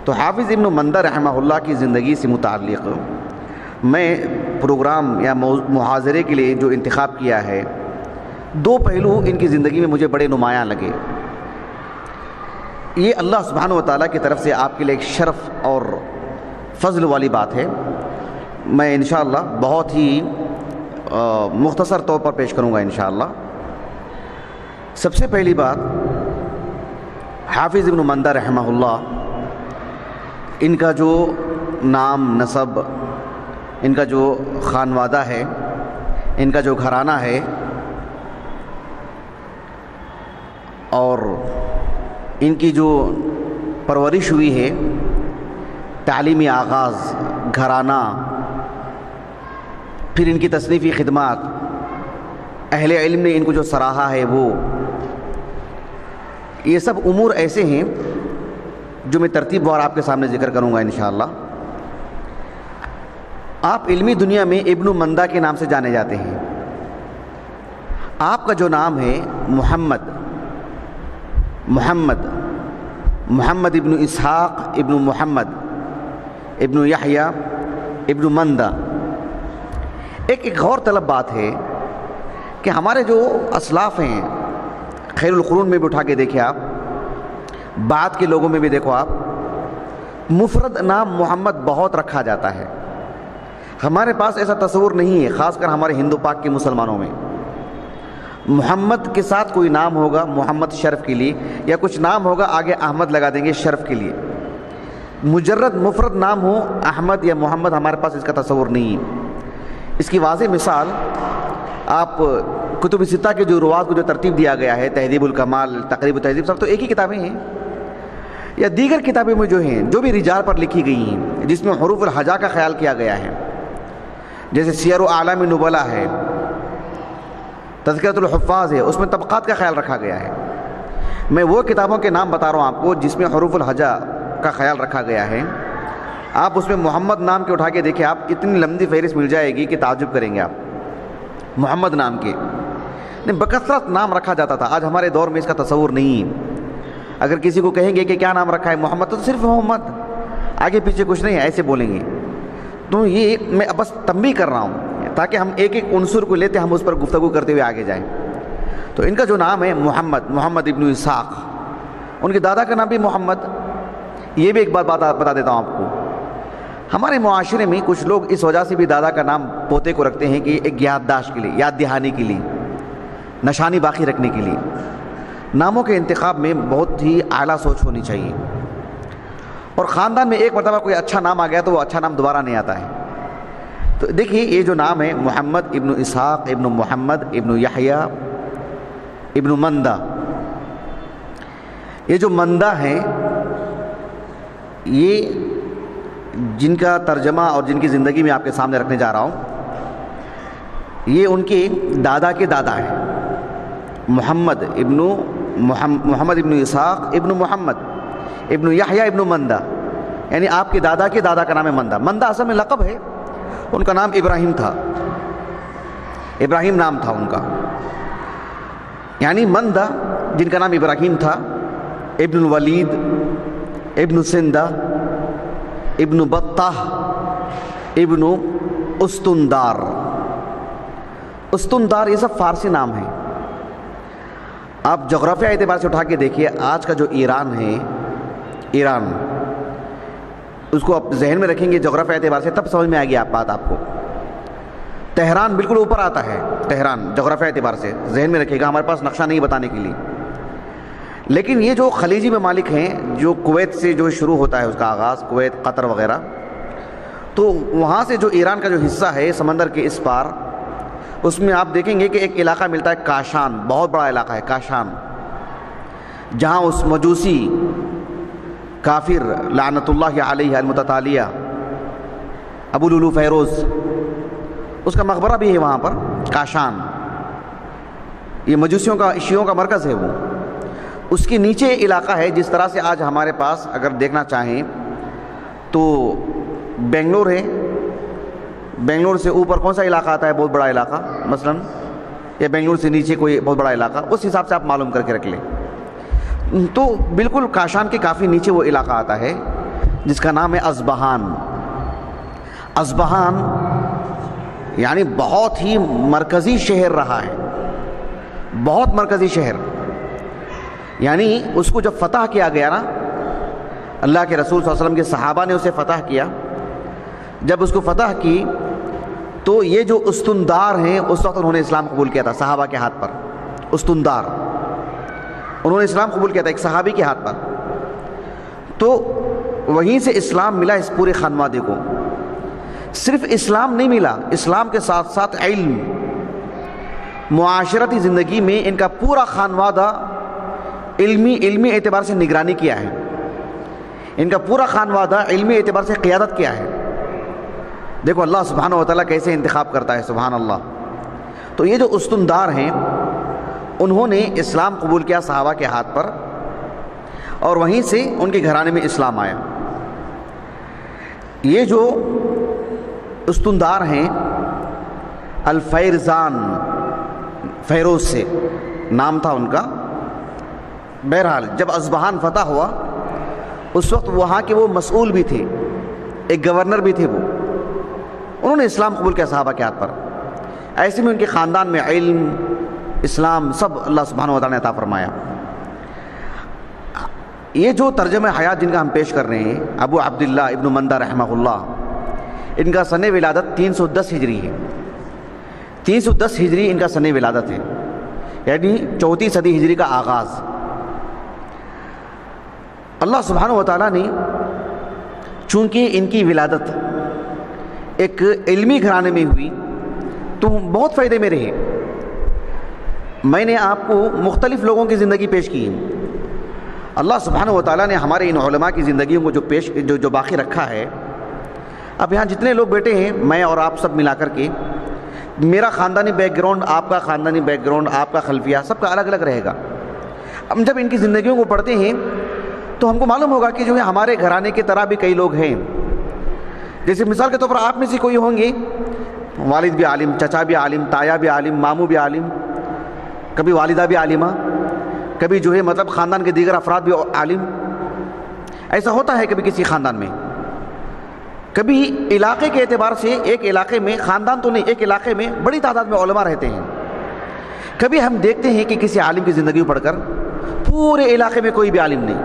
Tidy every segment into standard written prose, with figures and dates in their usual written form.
تو حافظ ابن مندہ رحمہ اللہ کی زندگی سے متعلق میں پروگرام یا محاضرے کے لیے جو انتخاب کیا ہے، دو پہلو ان کی زندگی میں مجھے بڑے نمایاں لگے۔ یہ اللہ سبحانہ و تعالیٰ کی طرف سے آپ کے لیے ایک شرف اور فضل والی بات ہے۔ میں انشاءاللہ بہت ہی مختصر طور پر پیش کروں گا انشاءاللہ۔ سب سے پہلی بات، حافظ ابن مندہ رحمہ اللہ، ان کا جو نام نسب، ان کا جو خانوادہ ہے، ان کا جو گھرانہ ہے، اور ان کی جو پرورش ہوئی ہے، تعلیمی آغاز، گھرانہ، پھر ان کی تصنیفی خدمات، اہل علم نے ان کو جو سراہا ہے، وہ یہ سب امور ایسے ہیں جو میں ترتیب وار آپ کے سامنے ذکر کروں گا انشاءاللہ۔ آپ علمی دنیا میں ابن مندہ کے نام سے جانے جاتے ہیں۔ آپ کا جو نام ہے محمد ابن اسحاق ابن محمد ابن یحییٰ ابن مندہ، ایک غور طلب بات ہے کہ ہمارے جو اسلاف ہیں، خیر القرون میں بھی اٹھا کے دیکھیں آپ، بعد کے لوگوں میں بھی دیکھو آپ، مفرد نام محمد بہت رکھا جاتا ہے۔ ہمارے پاس ایسا تصور نہیں ہے، خاص کر ہمارے ہندو پاک کے مسلمانوں میں۔ محمد کے ساتھ کوئی نام ہوگا محمد شرف کے لیے، یا کچھ نام ہوگا آگے احمد لگا دیں گے شرف کے لیے۔ مجرد مفرد نام ہو احمد یا محمد، ہمارے پاس اس کا تصور نہیں ہے۔ اس کی واضح مثال آپ کتب ستہ کے جو روات کو جو ترتیب دیا گیا ہے، تہذیب الکمال، تقریب التہذیب، سب تو ایک ہی کتابیں ہیں، یا دیگر کتابیں میں جو ہیں، جو بھی رجال پر لکھی گئی ہیں، جس میں حروف الہجا کا خیال کیا گیا ہے، جیسے سیر و اعلام نبلا ہے، تذکرۃ الحفاظ ہے، اس میں طبقات کا خیال رکھا گیا ہے۔ میں وہ کتابوں کے نام بتا رہا ہوں آپ کو جس میں حروف الہجا کا خیال رکھا گیا ہے۔ آپ اس میں محمد نام کے اٹھا کے دیکھیں، آپ اتنی لمبی فہرست مل جائے گی کہ تعجب کریں گے آپ۔ محمد نام کے بکثرت نام رکھا جاتا تھا، آج ہمارے دور میں اس کا تصور نہیں ہے۔ اگر کسی کو کہیں گے کہ کیا نام رکھا ہے محمد، تو صرف محمد، آگے پیچھے کچھ نہیں ہے، ایسے بولیں گے۔ تو یہ میں بس تنبیہ کر رہا ہوں تاکہ ہم ایک ایک عنصر کو لیتے ہم اس پر گفتگو کرتے ہوئے آگے جائیں۔ تو ان کا جو نام ہے محمد ابن اسحاق، ان کے دادا کا نام بھی محمد۔ یہ بھی ایک بات بتا دیتا ہوں آپ کو، ہمارے معاشرے میں کچھ لوگ اس وجہ سے بھی دادا کا نام پوتے کو رکھتے ہیں کہ ایک یادداشت کے لیے، یاد دہانی کے لیے، نشانی باقی رکھنے کے لیے۔ ناموں کے انتخاب میں بہت ہی اعلیٰ سوچ ہونی چاہیے، اور خاندان میں ایک مرتبہ کوئی اچھا نام آ گیا تو وہ اچھا نام دوبارہ نہیں آتا ہے۔ تو دیکھیے یہ جو نام ہے محمد ابن اسحاق ابن محمد ابن یحییٰ ابن مندہ، یہ جو مندہ ہیں، یہ جن کا ترجمہ اور جن کی زندگی میں آپ کے سامنے رکھنے جا رہا ہوں، یہ ان کے دادا کے دادا ہیں، محمد ابن اسحاق ابن محمد ابن یحییٰ ابن مندہ، یعنی آپ کے دادا کا نام ہے مندہ۔ مندہ اصل میں لقب ہے، ان کا نام ابراہیم تھا، ابراہیم نام تھا ان کا، یعنی مندہ جن کا نام ابراہیم تھا، ابن الولید، ابن سندہ، ابن بطہ، ابن استندار۔ استندار یہ سب فارسی نام ہیں۔ آپ جغرافیہ اعتبار سے اٹھا کے دیکھیے، آج کا جو ایران ہے، ایران، اس کو آپ ذہن میں رکھیں گے جغرافیہ اعتبار سے، تب سمجھ میں آئے گی بات آپ کو۔ تہران بالکل اوپر آتا ہے، تہران جغرافیہ اعتبار سے ذہن میں رکھے گا، ہمارے پاس نقشہ نہیں بتانے کے لیے۔ لیکن یہ جو خلیجی ممالک ہیں، جو کویت سے جو شروع ہوتا ہے اس کا آغاز، کویت، قطر وغیرہ، تو وہاں سے جو ایران کا جو حصہ ہے سمندر کے اس پار، اس میں آپ دیکھیں گے کہ ایک علاقہ ملتا ہے کاشان، بہت بڑا علاقہ ہے کاشان، جہاں اس مجوسی کافر لعنت اللہ علیہ المتتالیہ ابو لولو فیروز، اس کا مقبرہ بھی ہے وہاں پر کاشان۔ یہ مجوسیوں کا، شیعوں کا مرکز ہے وہ۔ اس کے نیچے علاقہ ہے، جس طرح سے آج ہمارے پاس اگر دیکھنا چاہیں تو بنگلور ہے، بنگلور سے اوپر کون سا علاقہ آتا ہے بہت بڑا علاقہ مثلا، یا بنگلور سے نیچے کوئی بہت بڑا علاقہ، اس حساب سے آپ معلوم کر کے رکھ لیں۔ تو بالکل کاشان کے کافی نیچے وہ علاقہ آتا ہے، جس کا نام ہے اصبہان. اصبہان یعنی بہت ہی مرکزی شہر رہا ہے, بہت مرکزی شہر. یعنی اس کو جب فتح کیا گیا نا, اللہ کے رسول صلی اللہ علیہ وسلم کے صحابہ نے اسے فتح کیا, جب اس کو فتح کی تو یہ جو استندار ہیں اس وقت انہوں نے اسلام قبول کیا تھا صحابہ کے ہاتھ پر. استندار انہوں نے اسلام قبول کیا تھا ایک صحابی کے ہاتھ پر. تو وہیں سے اسلام ملا اس پورے خانوادے کو. صرف اسلام نہیں ملا, اسلام کے ساتھ ساتھ علم, معاشرتی زندگی میں ان کا پورا خانوادہ علمی اعتبار سے نگرانی کیا ہے. ان کا پورا خانوادہ علمی اعتبار سے قیادت کیا ہے. دیکھو اللہ سبحانہ و تعالیٰ کیسے انتخاب کرتا ہے, سبحان اللہ. تو یہ جو استندار ہیں انہوں نے اسلام قبول کیا صحابہ کے ہاتھ پر, اور وہیں سے ان کے گھرانے میں اسلام آیا. یہ جو استندار ہیں الفیرزان, فیروز سے نام تھا ان کا. بہرحال جب اصبہان فتح ہوا اس وقت وہاں کے وہ مسئول بھی تھے, ایک گورنر بھی تھے, وہ انہوں نے اسلام قبول کیا صحابہ کے ہاتھ پر. ایسے میں ان کے خاندان میں علم, اسلام سب اللہ سبحانہ و تعالیٰ نے عطا فرمایا. یہ جو ترجمہ حیات جن کا ہم پیش کر رہے ہیں, ابو عبداللہ ابن مندہ رحمہ اللہ, ان کا سن ولادت 310 ہجری ہے. 310 ہجری ان کا سن ولادت ہے, یعنی 4 صدی ہجری کا آغاز. اللہ سبحانہ و تعالیٰ نے چونکہ ان کی ولادت ایک علمی گھرانے میں ہوئی تو بہت فائدے میں رہے. میں نے آپ کو مختلف لوگوں کی زندگی پیش کی ہے. اللہ سبحانہ و تعالیٰ نے ہمارے ان علماء کی زندگیوں کو جو باقی رکھا ہے. اب یہاں جتنے لوگ بیٹھے ہیں, میں اور آپ سب ملا کر کے, میرا خاندانی بیک گراؤنڈ, آپ کا خاندانی بیک گراؤنڈ, آپ کا خلفیہ, سب کا الگ الگ رہے گا. ہم جب ان کی زندگیوں کو پڑھتے ہیں تو ہم کو معلوم ہوگا کہ جو ہے ہمارے گھرانے کی طرح بھی کئی لوگ ہیں. جیسے مثال کے طور پر آپ میں سے کوئی ہوں گے والد بھی عالم, چچا بھی عالم, تایا بھی عالم, ماموں بھی عالم, کبھی والدہ بھی عالمہ, کبھی جو ہے مطلب خاندان کے دیگر افراد بھی عالم. ایسا ہوتا ہے کبھی کسی خاندان میں. کبھی علاقے کے اعتبار سے ایک علاقے میں, خاندان تو نہیں, ایک علاقے میں بڑی تعداد میں علماء رہتے ہیں. کبھی ہم دیکھتے ہیں کہ کسی عالم کی زندگی پڑھ کر پورے علاقے میں کوئی بھی عالم نہیں,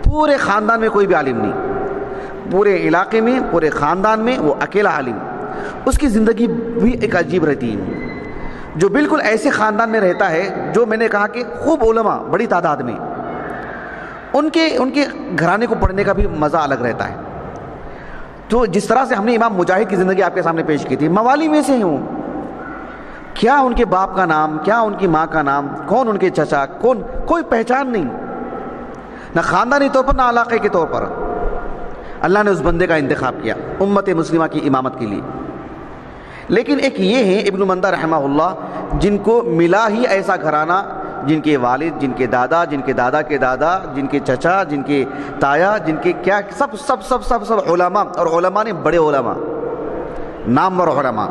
پورے خاندان میں کوئی بھی عالم نہیں, پورے علاقے میں, پورے خاندان میں وہ اکیلا عالم. اس کی زندگی بھی ایک عجیب رہتی ہے. جو بالکل ایسے خاندان میں رہتا ہے جو میں نے کہا کہ خوب علماء بڑی تعداد میں, ان کے گھرانے کو پڑھنے کا بھی مزہ الگ رہتا ہے. تو جس طرح سے ہم نے امام مجاہد کی زندگی آپ کے سامنے پیش کی تھی, موالی میں سے ہوں, کیا ان کے باپ کا نام, کیا ان کی ماں کا نام, کون ان کے چچا, کون, کوئی پہچان نہیں, نہ خاندانی طور پر نہ علاقے کے طور پر. اللہ نے اس بندے کا انتخاب کیا امت مسلمہ کی امامت کے لیے. لیکن ایک یہ ہے ابن مندہ رحمہ اللہ, جن کو ملا ہی ایسا گھرانہ, جن کے والد, جن کے دادا, جن کے دادا کے دادا, جن کے چچا, جن کے تایا, جن کے کیا, سب سب سب سب سب علماء, اور علماء نے بڑے علماء, نامور علماء,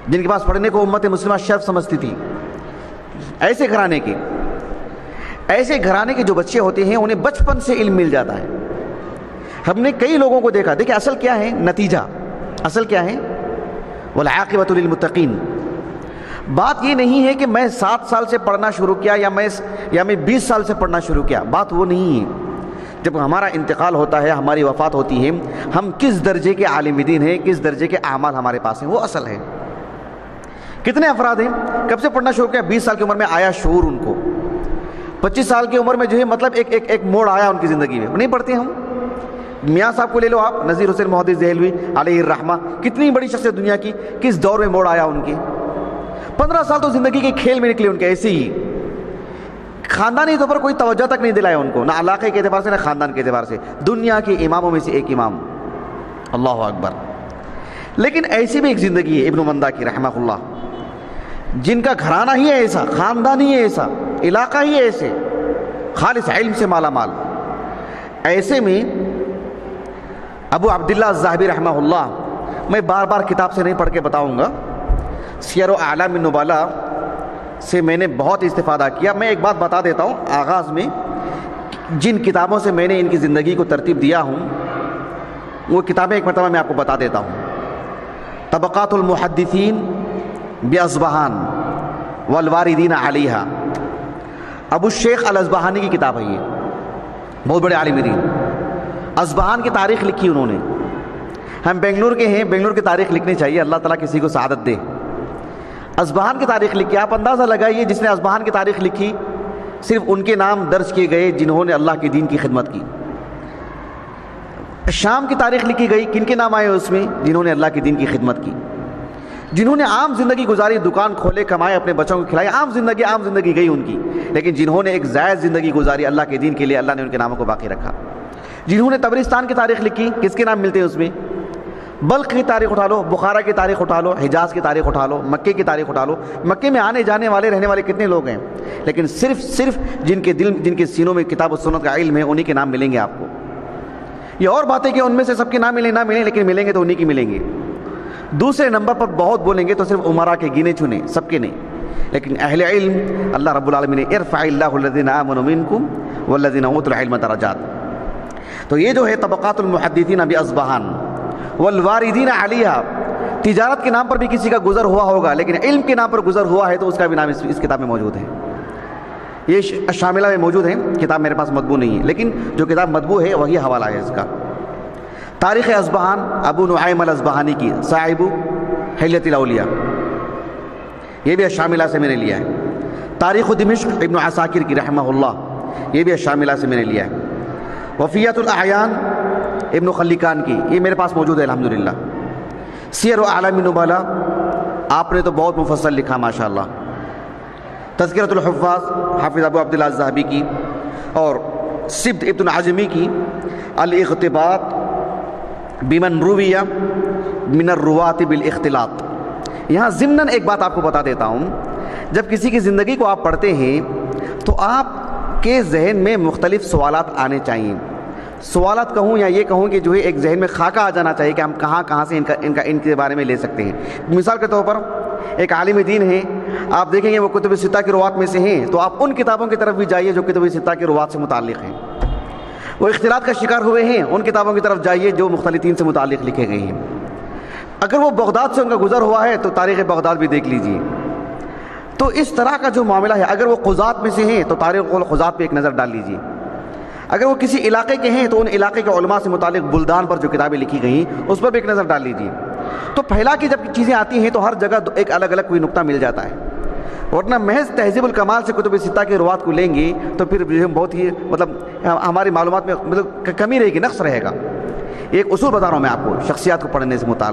جن کے پاس پڑھنے کو امت مسلمہ شرف سمجھتی تھی. ایسے گھرانے کے جو بچے ہوتے ہیں انہیں بچپن سے علم مل جاتا ہے. ہم نے کئی لوگوں کو دیکھا. دیکھیں اصل کیا ہے, نتیجہ اصل کیا ہے, والعاقبۃ للمتقین. بات یہ نہیں ہے کہ میں 7 سال سے پڑھنا شروع کیا یا میں 20 سال سے پڑھنا شروع کیا, بات وہ نہیں ہے. جب ہمارا انتقال ہوتا ہے, ہماری وفات ہوتی ہے, ہم کس درجے کے عالم دین ہیں, کس درجے کے اعمال ہمارے پاس ہیں, وہ اصل ہے. کتنے افراد ہیں کب سے پڑھنا شروع کیا, 20 سال کی عمر میں آیا شعور ان کو, 25 سال کی عمر میں جو ہے مطلب ایک موڑ آیا ان کی زندگی میں, نہیں پڑھتے ہم. میاں صاحب کو لے لو آپ, نذیر حسین محدث دہلوی علیہ الرحمہ, کتنی بڑی شخصیت دنیا کی, کس دور میں موڑ آیا ان کے. 15 سال تو زندگی کے کھیل میں نکلے ان کے, ایسے ہی خاندانی طور پر کوئی توجہ تک نہیں دلایا ان کو, نہ علاقے کے اعتبار سے نہ خاندان کے اعتبار سے. دنیا کے اماموں میں سے ایک امام, اللہ اکبر. لیکن ایسی بھی ایک زندگی ہے ابن مندہ کی رحمہ اللہ, جن کا گھرانہ ہی ہے ایسا, خاندان ہی ہے ایسا, علاقہ ہی ہے ایسے, خالص علم سے مالا مال. ایسے میں ابو عبداللہ الذہبی رحمہ اللہ, میں بار بار کتاب سے نہیں پڑھ کے بتاؤں گا, سیر و اعلام النبلاء سے میں نے بہت استفادہ کیا. میں ایک بات بتا دیتا ہوں آغاز میں, جن کتابوں سے میں نے ان کی زندگی کو ترتیب دیا ہوں وہ کتابیں ایک مرتبہ میں آپ کو بتا دیتا ہوں. طبقات المحدثین باصبہان والواردین علیہا، ابو الشیخ الاصبہانی کی کتاب ہے. یہ بہت بڑے عالم دین، اصبہان کی تاریخ لکھی انہوں نے. ہم بنگلور کے ہیں، بنگلور کی تاریخ لکھنی چاہیے، اللہ تعالیٰ کسی کو سعادت دے. اصبہان کی تاریخ لکھی، آپ اندازہ لگائیے جس نے اصبہان کی تاریخ لکھی صرف ان کے نام درج کیے گئے جنہوں نے اللہ کے دین کی خدمت کی. شام کی تاریخ لکھی گئی، کن کے نام آئے اس میں؟ جنہوں نے اللہ کے دین کی خدمت کی، جنہوں نے عام زندگی گزاری، دکان کھولے، کمائے، اپنے بچوں کو کھلائے، عام زندگی گئی ان کی. لیکن جنہوں نے ایک زائد زندگی گزاری اللہ کے دین کے لیے، اللہ نے ان کے ناموں کو باقی رکھا. جنہوں نے تبرستان کی تاریخ لکھی، کس کے نام ملتے ہیں اس میں؟ بلخ کی تاریخ اٹھا لو، بخارا کی تاریخ اٹھا لو، حجاز کی تاریخ اٹھا لو، مکے کی تاریخ اٹھا لو. مکے میں آنے جانے والے رہنے والے کتنے لوگ ہیں، لیکن صرف جن کے سینوں میں کتاب و سنت کا علم ہے انہی کے نام ملیں گے آپ کو. یہ اور باتیں کہ ان میں سے سب کے نام ملیں نہ ملیں، لیکن ملیں گے تو انہی کی ملیں گے. دوسرے نمبر پر بہت بولیں گے تو صرف عمرا کے گنے چنے، سب کے نہیں. لیکن اہل علم اللہ رب العالمین نے ارفع اللہ الذین آمنوا منکم والذین اوتوا العلم درجات. تو یہ جو ہے طبقات المحدثین باصبہان والواردین علیہا، تجارت کے نام پر بھی کسی کا گزر ہوا ہوگا، لیکن علم کے نام پر گزر ہوا ہے تو اس کا بھی نام اس کتاب میں موجود ہے. یہ شاملہ میں موجود ہے، کتاب میرے پاس مطبوع نہیں ہے، لیکن جو کتاب مطبوع ہے وہی حوالہ ہے اس کا. تاریخ اصبہان ابو نعیم الاصبہانی کی، صاحب حلیۃ الاولیاء، یہ بھی شاملہ سے میں نے لیا ہے. تاریخ دمشق ابن عساکر کی رحمہ اللہ، یہ بھی شاملہ سے میں نے لیا ہے. وفیت الاعیان ابن خلیقان کی، یہ میرے پاس موجود ہے الحمدللہ. سیر و اعلام النبلاء، آپ نے تو بہت مفصل لکھا ماشاءاللہ. تذکرۃ الحفاظ حافظ ابو عبداللہ الذہبی کی، اور سبت ابن عجمی کی الاغتباط بمن رویہ من الرواة بالاختلاط. یہاں ضمناً ایک بات آپ کو بتا دیتا ہوں، جب کسی کی زندگی کو آپ پڑھتے ہیں تو آپ کے ذہن میں مختلف سوالات آنے چاہیے. سوالات کہوں یا یہ کہوں کہ جو ہے ایک ذہن میں خاکہ آ جانا چاہیے کہ ہم کہاں سے ان کے بارے میں لے سکتے ہیں. مثال کے طور پر ایک عالم دین ہے، آپ دیکھیں گے وہ کتب ستہ کی روات میں سے ہیں، تو آپ ان کتابوں کی طرف بھی جائیے جو کتب ستہ کی روات سے متعلق ہیں. وہ اختلاط کا شکار ہوئے ہیں، ان کتابوں کی طرف جائیے جو مختلطین سے متعلق لکھے گئے ہیں. اگر وہ بغداد سے ان کا گزر ہوا ہے تو تاریخ بغداد بھی دیکھ لیجیے. تو اس طرح کا جو معاملہ ہے، اگر وہ قضات میں سے ہیں تو تاریخ القضات پہ ایک نظر ڈال لیجیے. اگر وہ کسی علاقے کے ہیں تو ان علاقے کے علماء سے متعلق بلدان پر جو کتابیں لکھی گئی اس پر بھی ایک نظر ڈال لیجیے. تو پھیلا کے جب چیزیں آتی ہیں تو ہر جگہ ایک الگ الگ کوئی نقطہ مل جاتا ہے. ورنہ محض تہذیب الکمال سے کتب ستہ کی روات کو لیں گے تو پھر بہت ہی ہماری معلومات میں کمی رہے گی، نقص رہے گا. ایک اصول بتا رہا ہوں میں آپ کو شخصیات کو پڑھنے سے متعلق.